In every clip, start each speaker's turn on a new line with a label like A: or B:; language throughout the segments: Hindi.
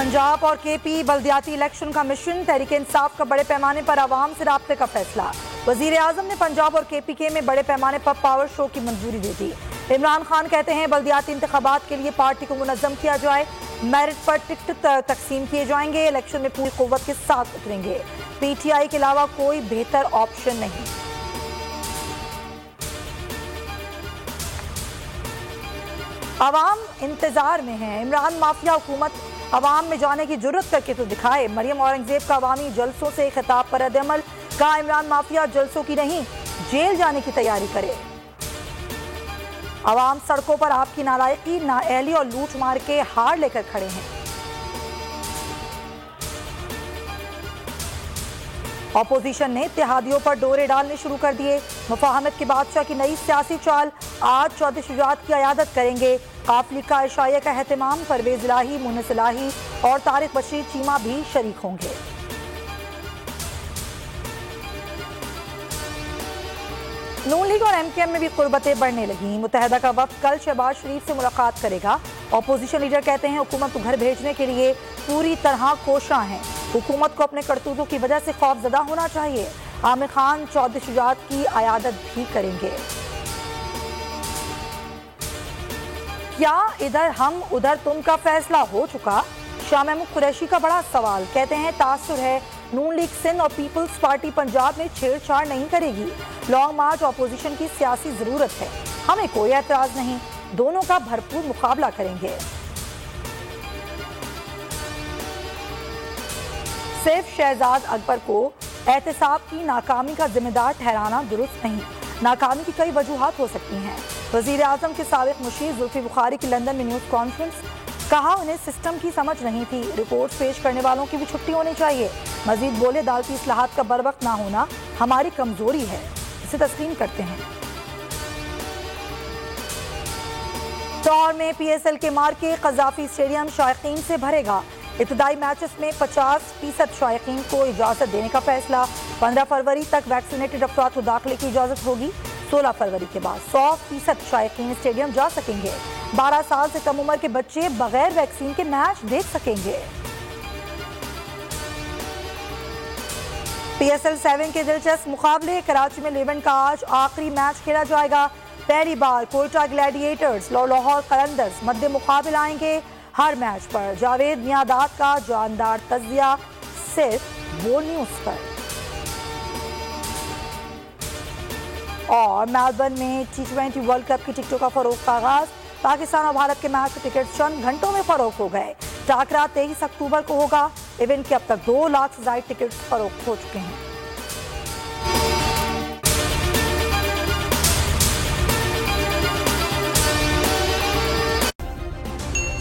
A: पंजाब और केपी बल्दियाती इलेक्शन का मिशन, तहरीक इंसाफ का बड़े पैमाने पर आवाम से राब्ते का फैसला। वजीर आजम ने पंजाब और केपीके में बड़े पैमाने पर पावर शो की मंजूरी दे दी। इमरान खान कहते हैं बल्दियाती इंतखाबात के लिए पार्टी को मुनज़्ज़म किया जाए, मेरिट पर टिकट तकसीम किए जाएंगे, इलेक्शन में पूरी कुव्वत के साथ उतरेंगे। पीटीआई के अलावा कोई बेहतर ऑप्शन नहीं। अवाम इंतजार में है, इमरान माफिया हुकूमत अवाम में जाने की जुर्रत करके तो दिखाए। मरियम औरंगजेब का अवामी जलसों से खिताब पर रद्द-ए-अमल, कहा इमरान माफिया जलसों की नहीं जेल जाने की तैयारी करे। अवाम सड़कों पर आपकी नालायकी, नाअहली और लूट मार के हार लेकर खड़े हैं। अपोजिशन ने इत्तेहादियों पर डोरे डालने शुरू कर दिए। मुफाहमत के बादशाह की नई सियासी चाल, आज चौधरी शुजात की अयादत करेंगे। काफिले का इशाइया का एहतमाम, परवेज इलाही, मुन्नस इलाही और तारिक बशीर चीमा भी शरीक होंगे। नून लीग और एमकेएम में भी कुर्बतें बढ़ने लगी। मुत्तहदा का वफ्द कल शहबाज शरीफ से मुलाकात करेगा। अपोजिशन लीडर कहते हैं हुकूमत को घर भेजने के लिए पूरी तरह कोशां हैं। हुकूमत को अपने करतूतों की वजह से खौफजदा होना चाहिए। आमिर खान चौधरी शुजात की अयादत भी करेंगे। क्या इधर हम उधर तुम का फैसला हो चुका? शाह महमूद कुरैशी का बड़ा सवाल, कहते हैं तासुर है नून लीग सिंध और पीपल्स पार्टी पंजाब में छेड़छाड़ नहीं करेगी। लॉन्ग मार्च अपोजिशन की सियासी जरूरत है, हमें कोई एतराज नहीं, दोनों का भरपूर मुकाबला करेंगे। सिर्फ शहजाद अकबर को एहतसाब की नाकामी का जिम्मेदार ठहराना दुरुस्त नहीं। नाकामी की कई वजूहात हो सकती हैं। वजीर आजम के साबिक मुशीर जुल्फी बुखारी की लंदन में न्यूज़ कॉन्फ्रेंस, कहा उन्हें सिस्टम की समझ नहीं थी, रिपोर्ट पेश करने वालों की भी छुट्टी होनी चाहिए। मजीद बोले अदालती इस्लाहात का बर वक्त ना होना हमारी कमजोरी है, इसे तस्लीम करते हैं। दौर में पीएसएल के मार्के कज़ाफी स्टेडियम शायकीन से भरेगा। इब्तदाई मैचेस में 50% शायकीन को इजाजत देने का फैसला। 15 फरवरी तक वैक्सीनेटेड अफराद को दाखिले की इजाजत होगी। 16 फरवरी के बाद 100% शायकीन स्टेडियम जा सकेंगे। 12 साल से कम उम्र के बच्चे बगैर वैक्सीन के मैच देख सकेंगे। पीएसएल 7 के दिलचस्प मुकाबले, कराची में 11 का आज आखिरी मैच खेला जाएगा। पहली बार कोयटा ग्लैडिएटर्स लाहौर कलंदर्स मध्य मुकाबले आएंगे। हर मैच पर जावेद मियादाद का जानदार तज्जिया सिर्फ वो न्यूज़ पर। और मेलबर्न में T20 वर्ल्ड कप की टिकटों का फरोख्त का आगाज। पाकिस्तान और भारत के मैच के टिकट चंद घंटों में फरोख्त हो गए। टाकरा 23 अक्टूबर को होगा। इवेंट के अब तक 2 लाख से ज्यादा टिकट फरोख्त हो चुके हैं।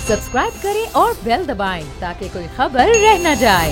B: सब्सक्राइब करें और बेल दबाएं ताकि कोई खबर रह न जाए।